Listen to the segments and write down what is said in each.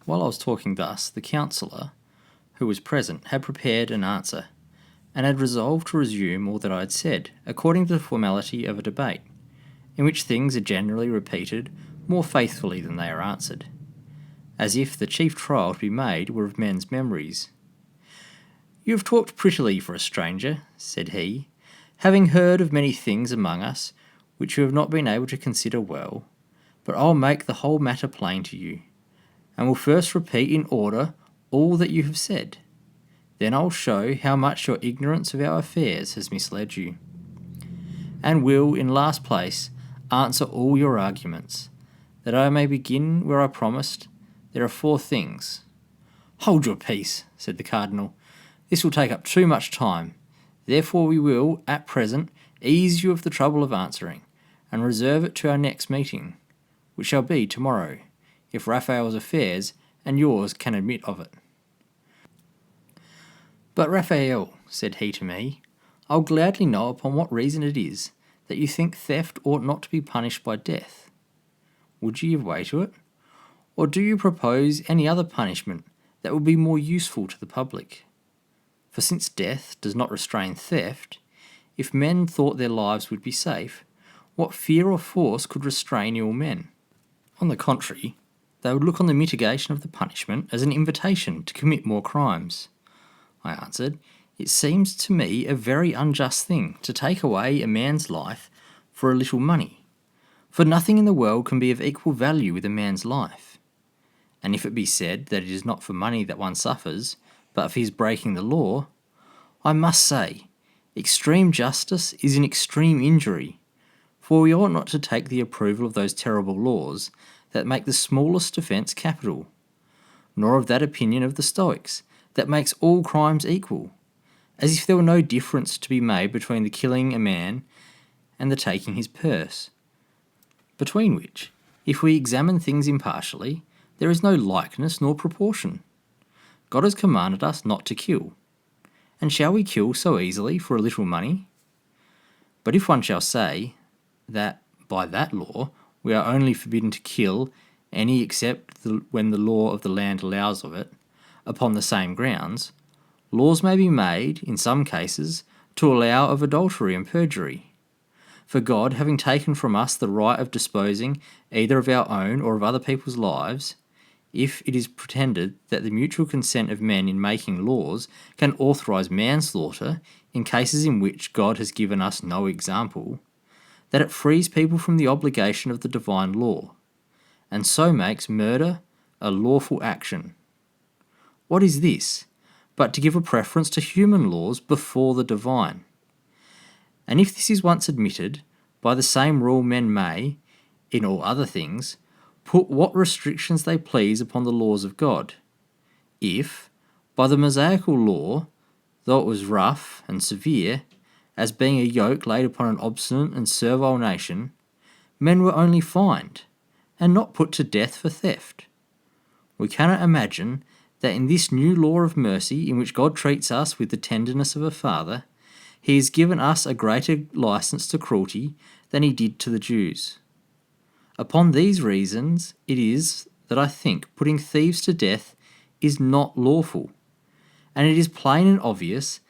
While I was talking thus, the councillor, who was present, had prepared an answer, and had resolved to resume all that I had said, according to the formality of a debate, in which things are generally repeated more faithfully than they are answered, as if the chief trial to be made were of men's memories. "You have talked prettily for a stranger," said he, "having heard of many things among us which you have not been able to consider well, but I'll make the whole matter plain to you, and will first repeat in order all that you have said. Then I'll show how much your ignorance of our affairs has misled you, and will, in last place, answer all your arguments. That I may begin where I promised, there are 4 things." "Hold your peace," said the Cardinal. "This will take up too much time. Therefore we will, at present, ease you of the trouble of answering, and reserve it to our next meeting, which shall be tomorrow, if Raphael's affairs and yours can admit of it." "But Raphael," said he to me, "I'll gladly know upon what reason it is that you think theft ought not to be punished by death. Would you give way to it? Or do you propose any other punishment that would be more useful to the public? For since death does not restrain theft, if men thought their lives would be safe, what fear or force could restrain ill men? On the contrary, they would look on the mitigation of the punishment as an invitation to commit more crimes." I answered, "It seems to me a very unjust thing to take away a man's life for a little money, for nothing in the world can be of equal value with a man's life. And if it be said that it is not for money that one suffers, but for his breaking the law, I must say, extreme justice is an extreme injury, for we ought not to take the approval of those terrible laws that make the smallest offence capital, nor of that opinion of the Stoics that makes all crimes equal, as if there were no difference to be made between the killing a man and the taking his purse, between which, if we examine things impartially, there is no likeness nor proportion. God has commanded us not to kill, and shall we kill so easily for a little money? But if one shall say that by that law we are only forbidden to kill any except when the law of the land allows of it, upon the same grounds, laws may be made, in some cases, to allow of adultery and perjury. For God, having taken from us the right of disposing either of our own or of other people's lives, if it is pretended that the mutual consent of men in making laws can authorise manslaughter in cases in which God has given us no example, that it frees people from the obligation of the divine law, and so makes murder a lawful action. What is this but to give a preference to human laws before the divine? And if this is once admitted, by the same rule men may, in all other things, put what restrictions they please upon the laws of God. If, by the Mosaical law, though it was rough and severe, as being a yoke laid upon an obstinate and servile nation, men were only fined, and not put to death for theft, we cannot imagine that in this new law of mercy, in which God treats us with the tenderness of a father, he has given us a greater license to cruelty than he did to the Jews. Upon these reasons it is that I think putting thieves to death is not lawful, and it is plain and obvious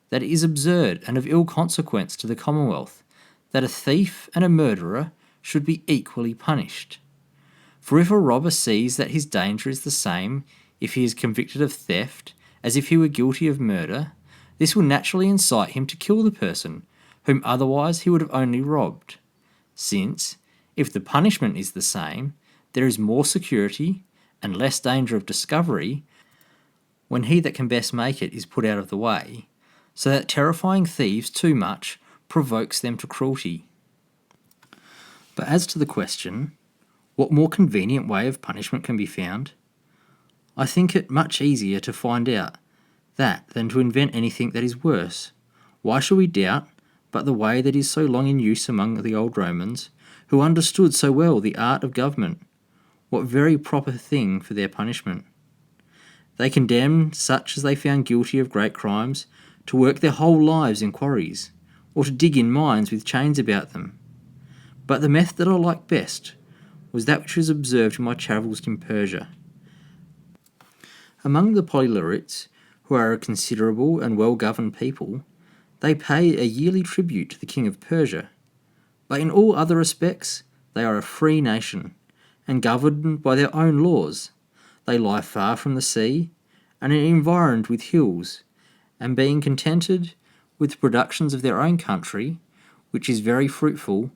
that it is absurd and of ill consequence to the commonwealth that a thief and a murderer should be equally punished. For if a robber sees that his danger is the same if he is convicted of theft as if he were guilty of murder, this will naturally incite him to kill the person whom otherwise he would have only robbed, since, if the punishment is the same, there is more security and less danger of discovery when he that can best make it is put out of the way, so that terrifying thieves too much provokes them to cruelty. But as to the question, what more convenient way of punishment can be found? I think it much easier to find out that than to invent anything that is worse. Why shall we doubt but the way that is so long in use among the old Romans, who understood so well the art of government? What very proper thing for their punishment? They condemned such as they found guilty of great crimes to work their whole lives in quarries, or to dig in mines with chains about them. But the method that I liked best was that which was observed in my travels in Persia, Among the Polylurites, who are a considerable and well-governed people, they pay a yearly tribute to the king of Persia. But in all other respects, they are a free nation, and governed by their own laws. They lie far from the sea, and are environed with hills, and being contented with the productions of their own country, which is very fruitful,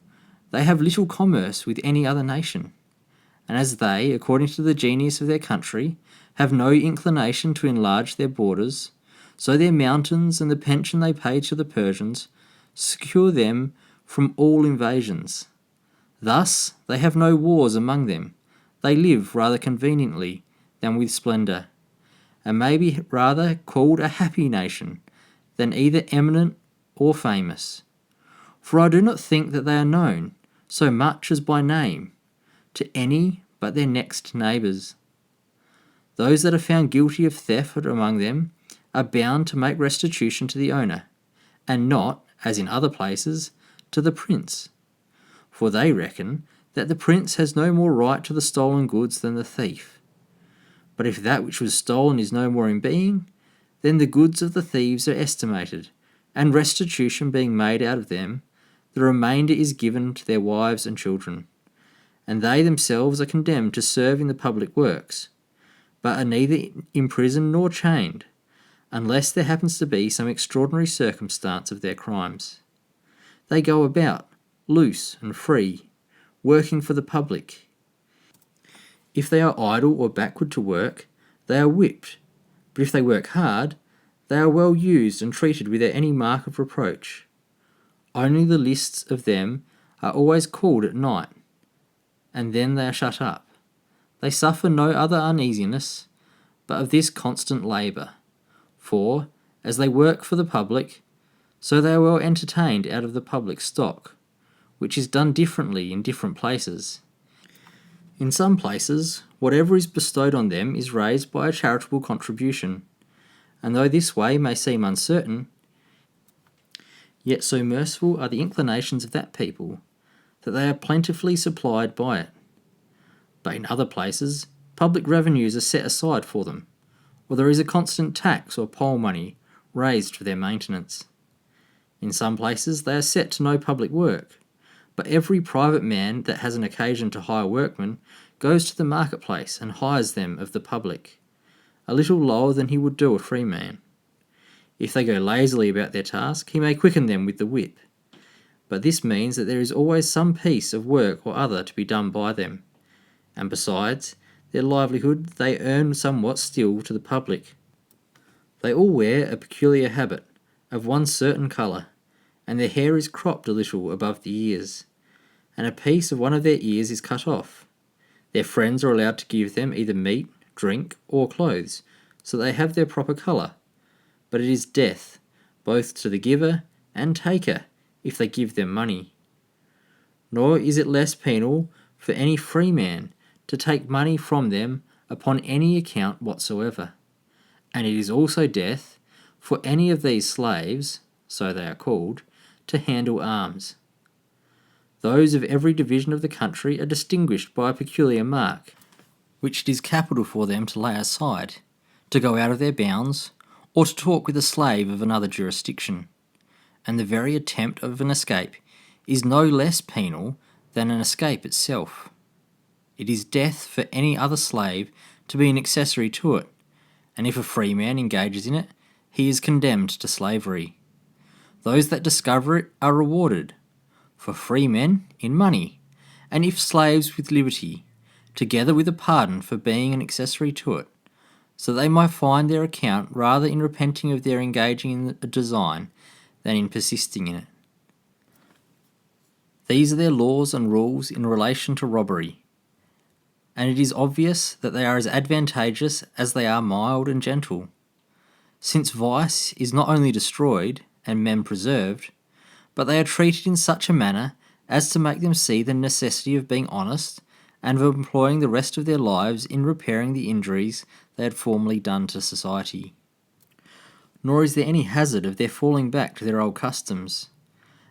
they have little commerce with any other nation. And as they, according to the genius of their country, have no inclination to enlarge their borders, so their mountains and the pension they pay to the Persians secure them from all invasions. Thus they have no wars among them. They live rather conveniently than with splendour, and may be rather called a happy nation than either eminent or famous. For I do not think that they are known, so much as by name, to any but their next neighbours. Those that are found guilty of theft among them are bound to make restitution to the owner, and not, as in other places, to the prince. For they reckon that the prince has no more right to the stolen goods than the thief. But if that which was stolen is no more in being, then the goods of the thieves are estimated, and restitution being made out of them, the remainder is given to their wives and children, and they themselves are condemned to serve in the public works, but are neither imprisoned nor chained, unless there happens to be some extraordinary circumstance of their crimes. They go about, loose and free, working for the public. If they are idle or backward to work, they are whipped, but if they work hard, they are well used and treated without any mark of reproach. Only the lists of them are always called at night, and then they are shut up. They suffer no other uneasiness, but of this constant labour. For, as they work for the public, so they are well entertained out of the public stock, which is done differently in different places. In some places, whatever is bestowed on them is raised by a charitable contribution, and though this way may seem uncertain, yet so merciful are the inclinations of that people, that they are plentifully supplied by it. But in other places, public revenues are set aside for them, or there is a constant tax or poll money raised for their maintenance. In some places they are set to no public work, but every private man that has an occasion to hire workmen goes to the marketplace and hires them of the public, a little lower than he would do a free man. If they go lazily about their task, he may quicken them with the whip, but this means that there is always some piece of work or other to be done by them, and besides their livelihood they earn somewhat still to the public. They all wear a peculiar habit, of one certain colour, and their hair is cropped a little above the ears, and a piece of one of their ears is cut off. Their friends are allowed to give them either meat, drink, or clothes, so they have their proper colour, but it is death, both to the giver and taker, if they give them money. Nor is it less penal for any free man to take money from them upon any account whatsoever, and it is also death for any of these slaves, so they are called, to handle arms. Those of every division of the country are distinguished by a peculiar mark, which it is capital for them to lay aside, to go out of their bounds, or to talk with a slave of another jurisdiction, and the very attempt of an escape is no less penal than an escape itself. It is death for any other slave to be an accessory to it, and if a free man engages in it, he is condemned to slavery. Those that discover it are rewarded, for free men in money, and if slaves with liberty, together with a pardon for being an accessory to it, so they might find their account rather in repenting of their engaging in a design than in persisting in it. These are their laws and rules in relation to robbery, and it is obvious that they are as advantageous as they are mild and gentle, since vice is not only destroyed and men preserved, but they are treated in such a manner as to make them see the necessity of being honest and of employing the rest of their lives in repairing the injuries they had formerly done to society. Nor is there any hazard of their falling back to their old customs,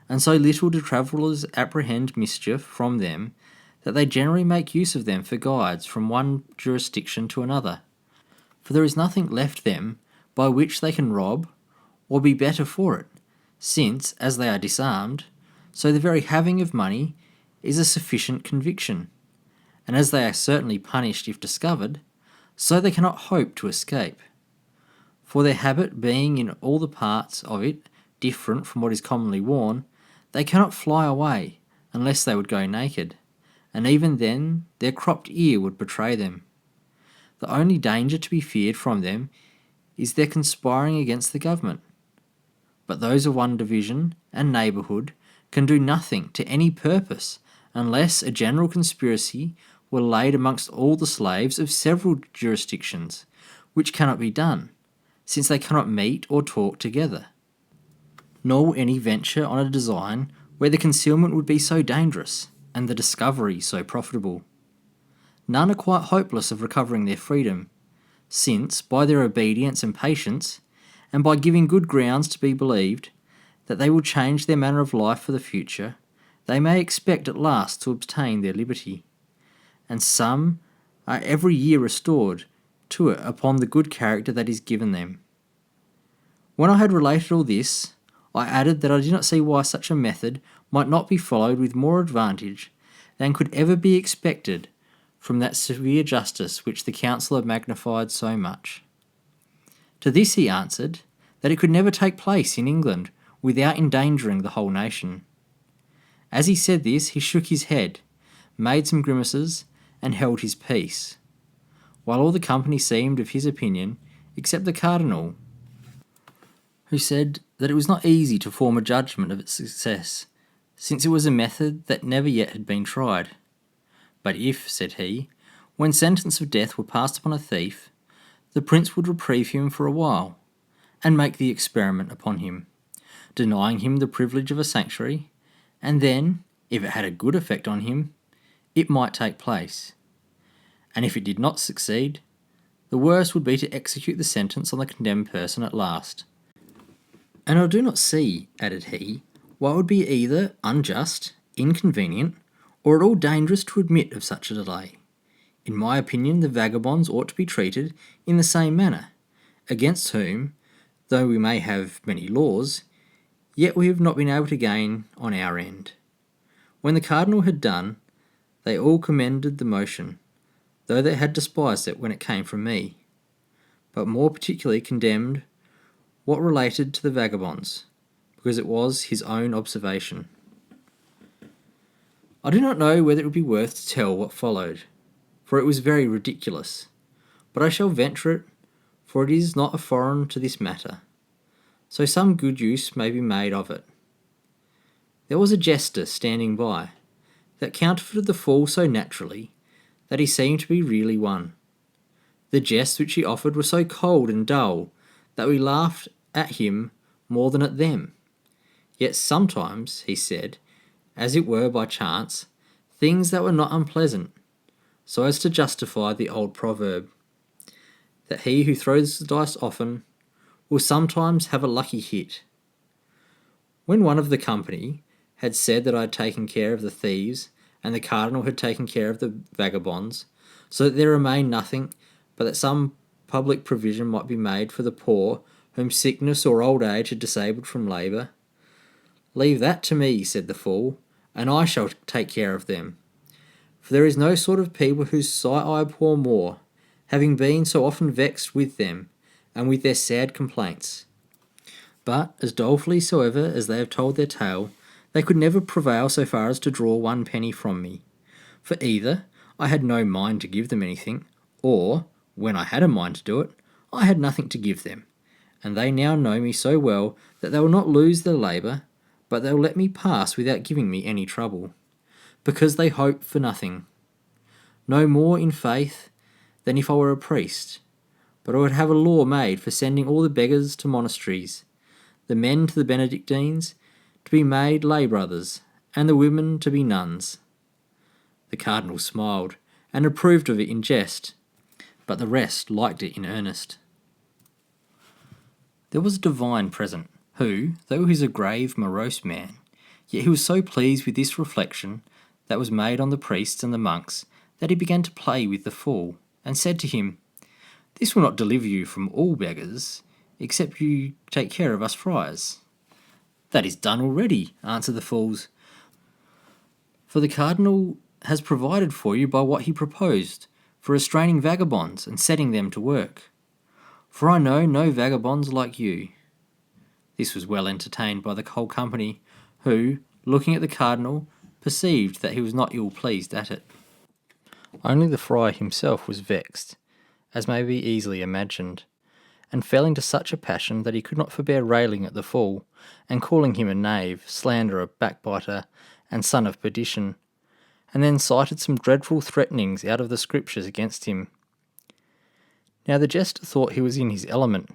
and so little do travellers apprehend mischief from them that they generally make use of them for guides from one jurisdiction to another. for there is nothing left them by which they can rob, or be better for it, since, as they are disarmed, so the very having of money is a sufficient conviction, and as they are certainly punished if discovered, so they cannot hope to escape. For their habit being in all the parts of it different from what is commonly worn, they cannot fly away unless they would go naked, and even then their cropped ear would betray them. The only danger to be feared from them is their conspiring against the government. But those of one division and neighbourhood can do nothing to any purpose unless a general conspiracy were laid amongst all the slaves of several jurisdictions, which cannot be done, since they cannot meet or talk together. Nor will any venture on a design where the concealment would be so dangerous, and the discovery so profitable. None are quite hopeless of recovering their freedom, since, by their obedience and patience, and by giving good grounds to be believed that they will change their manner of life for the future, they may expect at last to obtain their liberty. And some are every year restored to it upon the good character that is given them. When I had related all this, I added that I did not see why such a method might not be followed with more advantage than could ever be expected from that severe justice which the Council had magnified so much. To this he answered that it could never take place in England without endangering the whole nation. As he said this, he shook his head, made some grimaces, and held his peace, while all the company seemed of his opinion, except the Cardinal, who said that it was not easy to form a judgment of its success, since it was a method that never yet had been tried. But if, said he, when sentence of death were passed upon a thief, the prince would reprieve him for a while, and make the experiment upon him, denying him the privilege of a sanctuary, and then, if it had a good effect on him, it might take place. And if it did not succeed, the worst would be to execute the sentence on the condemned person at last. And I do not see, added he, why it would be either unjust, inconvenient, or at all dangerous to admit of such a delay. In my opinion, the vagabonds ought to be treated in the same manner, against whom, though we may have many laws, yet we have not been able to gain on our end. When the Cardinal had done, they all commended the motion, though they had despised it when it came from me, but more particularly condemned what related to the vagabonds, because it was his own observation. I do not know whether it would be worth to tell what followed, for it was very ridiculous, but I shall venture it, for it is not foreign to this matter, so some good use may be made of it. There was a jester standing by, that counterfeited the fool so naturally that he seemed to be really one. The jests which he offered were so cold and dull that we laughed at him more than at them. Yet sometimes, he said, as it were by chance, things that were not unpleasant, so as to justify the old proverb, that he who throws the dice often will sometimes have a lucky hit. When one of the company had said that I had taken care of the thieves, and the Cardinal had taken care of the vagabonds, so that there remained nothing but that some public provision might be made for the poor whom sickness or old age had disabled from labour. "Leave that to me," said the fool, "and I shall take care of them. For there is no sort of people whose sight I abhor more, having been so often vexed with them, and with their sad complaints. But, as dolefully soever as they have told their tale, they could never prevail so far as to draw 1 penny from me. For either I had no mind to give them anything, or, when I had a mind to do it, I had nothing to give them, and they now know me so well that they will not lose their labour, but they will let me pass without giving me any trouble, because they hope for nothing. No more in faith than if I were a priest, but I would have a law made for sending all the beggars to monasteries, the men to the Benedictines, to be made lay brothers, and the women to be nuns." The Cardinal smiled, and approved of it in jest, but the rest liked it in earnest. There was a divine present, who, though he was a grave, morose man, yet he was so pleased with this reflection that was made on the priests and the monks that he began to play with the fool, and said to him, This will not deliver you from all beggars, except you take care of us friars." "That is done already," answered the fools, "for the cardinal has provided for you by what he proposed, for restraining vagabonds and setting them to work. For I know no vagabonds like you." This was well entertained by the whole company, who, looking at the cardinal, perceived that he was not ill pleased at it. Only the friar himself was vexed, as may be easily imagined, and fell into such a passion that he could not forbear railing at the fool, and calling him a knave, slanderer, backbiter, and son of perdition, and then cited some dreadful threatenings out of the Scriptures against him. Now the jester thought he was in his element,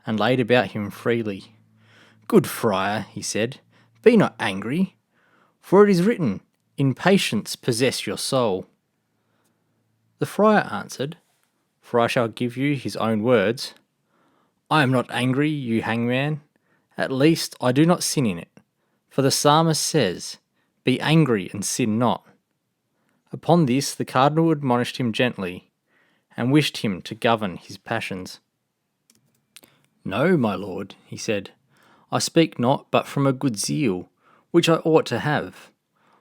and laid about him freely. "Good friar," he said, "be not angry, for it is written, 'In patience possess your soul.'" The friar answered, for I shall give you his own words, "I am not angry, you hangman. At least I do not sin in it. For the psalmist says, 'Be angry and sin not.'" Upon this the cardinal admonished him gently, and wished him to govern his passions. "No, my lord," he said, "I speak not but from a good zeal, which I ought to have.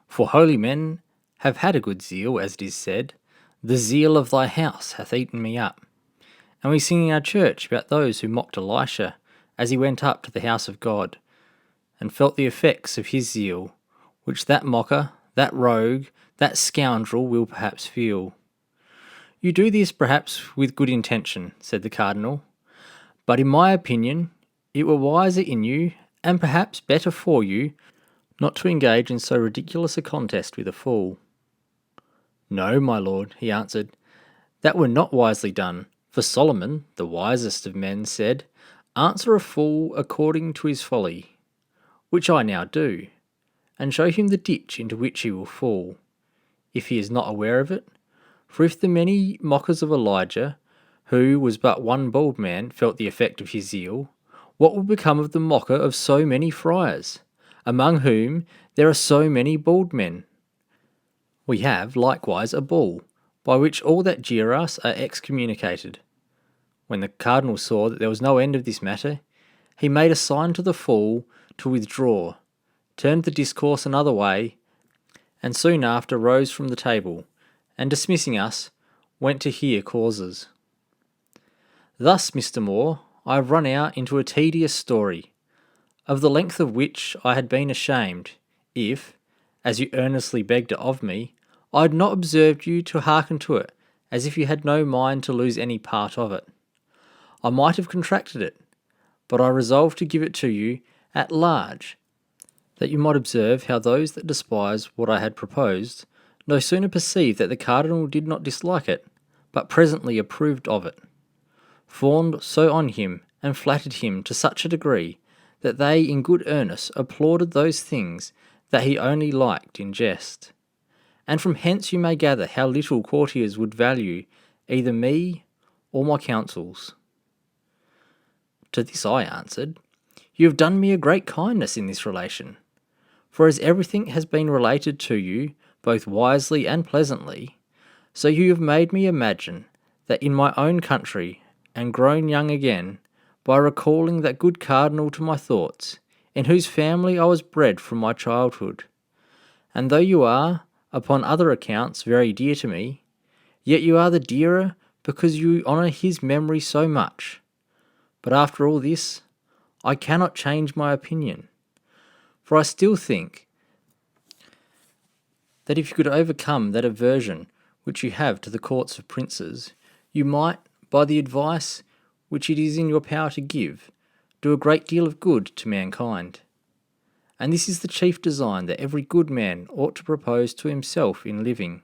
For holy men have had a good zeal, as it is said, 'The zeal of thy house hath eaten me up.' And we sing in our church about those who mocked Elisha as he went up to the house of God, and felt the effects of his zeal, which that mocker, that rogue, that scoundrel will perhaps feel." "You do this perhaps with good intention," said the cardinal, "but in my opinion it were wiser in you, and perhaps better for you, not to engage in so ridiculous a contest with a fool." "No, my lord," he answered, "that were not wisely done, for Solomon, the wisest of men, said, 'Answer a fool according to his folly,' which I now do, and show him the ditch into which he will fall, if he is not aware of it. For if the many mockers of Elijah, who was but one bald man, felt the effect of his zeal, what will become of the mocker of so many friars, among whom there are so many bald men? We have likewise a bull, by which all that jeer us are excommunicated." When the cardinal saw that there was no end of this matter, he made a sign to the fool to withdraw, turned the discourse another way, and soon after rose from the table, and dismissing us, went to hear causes. "Thus, Mr. Moore, I have run out into a tedious story, of the length of which I had been ashamed, if, as you earnestly begged it of me, I had not observed you to hearken to it, as if you had no mind to lose any part of it. I might have contracted it, but I resolved to give it to you at large, that you might observe how those that despise what I had proposed no sooner perceived that the cardinal did not dislike it, but presently approved of it, fawned so on him, and flattered him to such a degree, that they in good earnest applauded those things that he only liked in jest. And from hence you may gather how little courtiers would value either me or my counsels." To this I answered, "You have done me a great kindness in this relation. For as everything has been related to you, both wisely and pleasantly, so you have made me imagine that in my own country, and grown young again, by recalling that good cardinal to my thoughts, in whose family I was bred from my childhood. And though you are, upon other accounts, very dear to me, yet you are the dearer because you honour his memory so much. But after all this, I cannot change my opinion, for I still think that if you could overcome that aversion which you have to the courts of princes, you might, by the advice which it is in your power to give, do a great deal of good to mankind. And this is the chief design that every good man ought to propose to himself in living.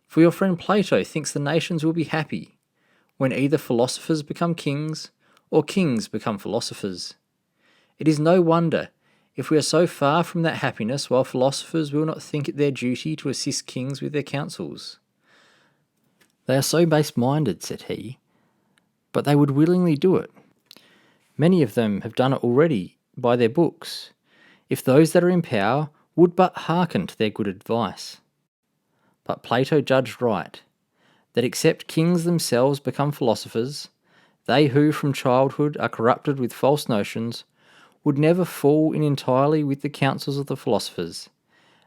For your friend Plato thinks the nations will be happy when either philosophers become kings or kings become philosophers. It is no wonder if we are so far from that happiness while philosophers will not think it their duty to assist kings with their counsels. They are so base-minded, said he, but they would willingly do it. Many of them have done it already by their books, if those that are in power would but hearken to their good advice. But Plato judged right. that except kings themselves become philosophers, they who from childhood are corrupted with false notions would never fall in entirely with the counsels of the philosophers,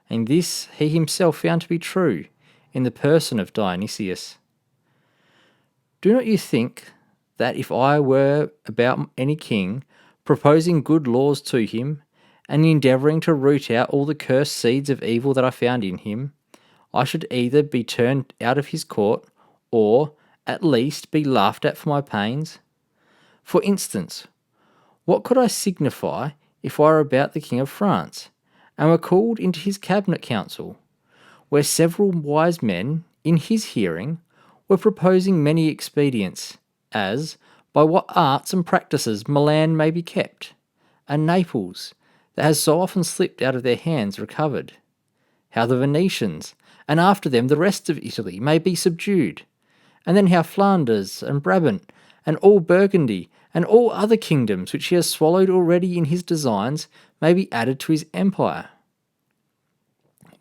and this he himself found to be true in the person of Dionysius. Do not you think that if I were about any king, proposing good laws to him, and endeavouring to root out all the cursed seeds of evil that I found in him, I should either be turned out of his court, or, at least, be laughed at for my pains? For instance, what could I signify if I were about the King of France, and were called into his cabinet council, where several wise men, in his hearing, were proposing many expedients, as, by what arts and practices Milan may be kept, and Naples, that has so often slipped out of their hands, recovered, how the Venetians, and after them the rest of Italy, may be subdued, and then how Flanders and Brabant, and all Burgundy, and all other kingdoms which he has swallowed already in his designs, may be added to his empire.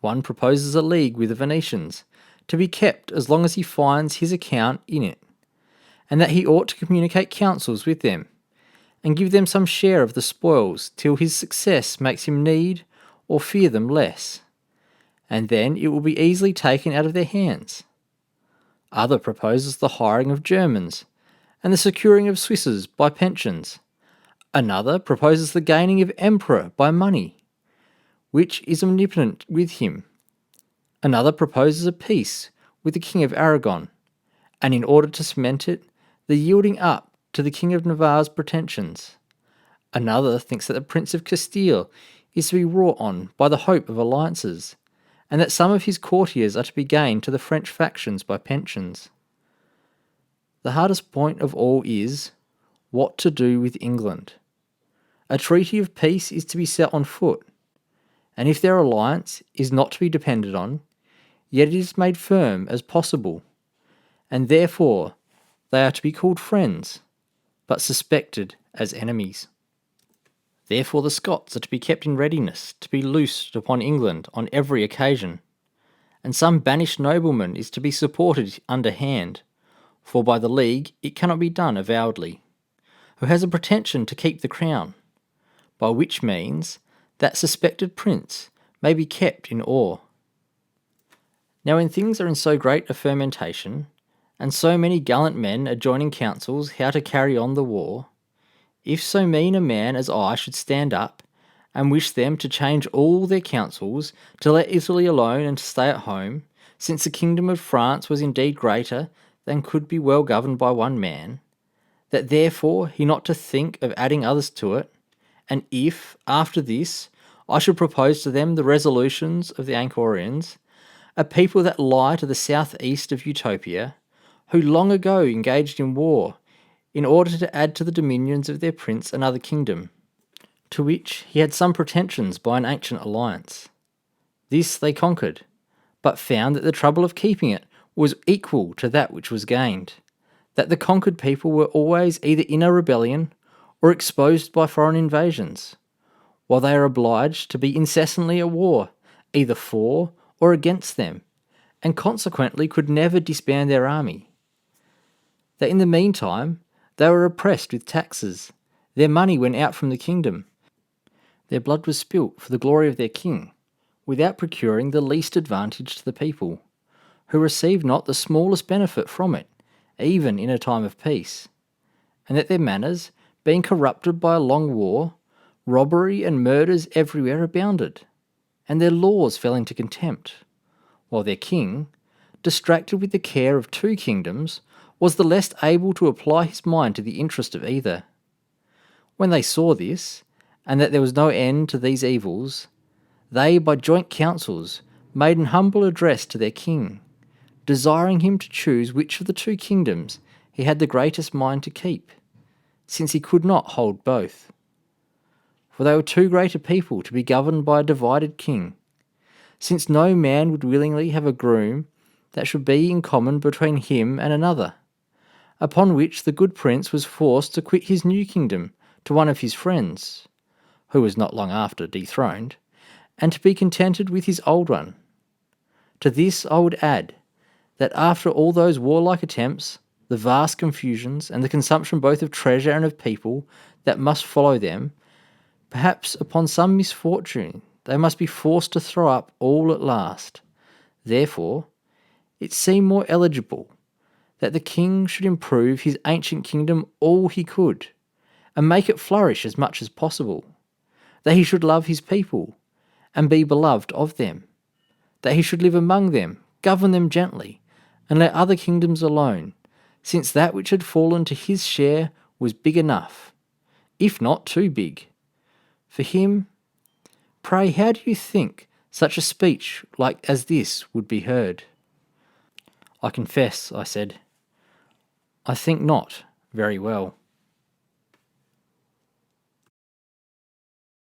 One proposes a league with the Venetians, to be kept as long as he finds his account in it, and that he ought to communicate counsels with them, and give them some share of the spoils, till his success makes him need or fear them less, and then it will be easily taken out of their hands. Other proposes the hiring of Germans, and the securing of Swisses by pensions. Another proposes the gaining of emperor by money, which is omnipotent with him. Another proposes a peace with the King of Aragon, and in order to cement it, the yielding up to the King of Navarre's pretensions. Another thinks that the Prince of Castile is to be wrought on by the hope of alliances, and that some of his courtiers are to be gained to the French factions by pensions. The hardest point of all is, what to do with England. A treaty of peace is to be set on foot, and if their alliance is not to be depended on, yet it is made firm as possible, and therefore they are to be called friends, but suspected as enemies. Therefore the Scots are to be kept in readiness to be loosed upon England on every occasion, and some banished nobleman is to be supported underhand, for by the league it cannot be done avowedly, who has a pretension to keep the crown, by which means that suspected prince may be kept in awe. Now when things are in so great a fermentation, and so many gallant men are joining councils how to carry on the war, if so mean a man as I should stand up, and wish them to change all their counsels, to let Italy alone and to stay at home, since the kingdom of France was indeed greater than could be well governed by one man, that therefore he not to think of adding others to it, and if, after this, I should propose to them the resolutions of the Anchorians, a people that lie to the south-east of Utopia, who long ago engaged in war, in order to add to the dominions of their prince another kingdom, to which he had some pretensions by an ancient alliance. This they conquered, but found that the trouble of keeping it was equal to that which was gained, that the conquered people were always either in a rebellion or exposed by foreign invasions, while they are obliged to be incessantly at war, either for or against them, and consequently could never disband their army. That in the meantime they were oppressed with taxes, their money went out from the kingdom, their blood was spilt for the glory of their king, without procuring the least advantage to the people, who received not the smallest benefit from it, even in a time of peace, and that their manners, being corrupted by a long war, robbery and murders everywhere abounded, and their laws fell into contempt, while their king, distracted with the care of two kingdoms, was the less able to apply his mind to the interest of either. When they saw this, and that there was no end to these evils, they by joint councils made an humble address to their king, desiring him to choose which of the two kingdoms he had the greatest mind to keep, since he could not hold both. For they were too great a people to be governed by a divided king, since no man would willingly have a groom that should be in common between him and another, upon which the good prince was forced to quit his new kingdom to one of his friends, who was not long after dethroned, and to be contented with his old one. To this I would add, that after all those warlike attempts, the vast confusions, and the consumption both of treasure and of people that must follow them, perhaps upon some misfortune they must be forced to throw up all at last. Therefore, it seemed more eligible that the king should improve his ancient kingdom all he could, and make it flourish as much as possible, that he should love his people, and be beloved of them, that he should live among them, govern them gently, and let other kingdoms alone, since that which had fallen to his share was big enough, if not too big. For him, pray how do you think such a speech like as this would be heard? I confess, I said, I think not very well.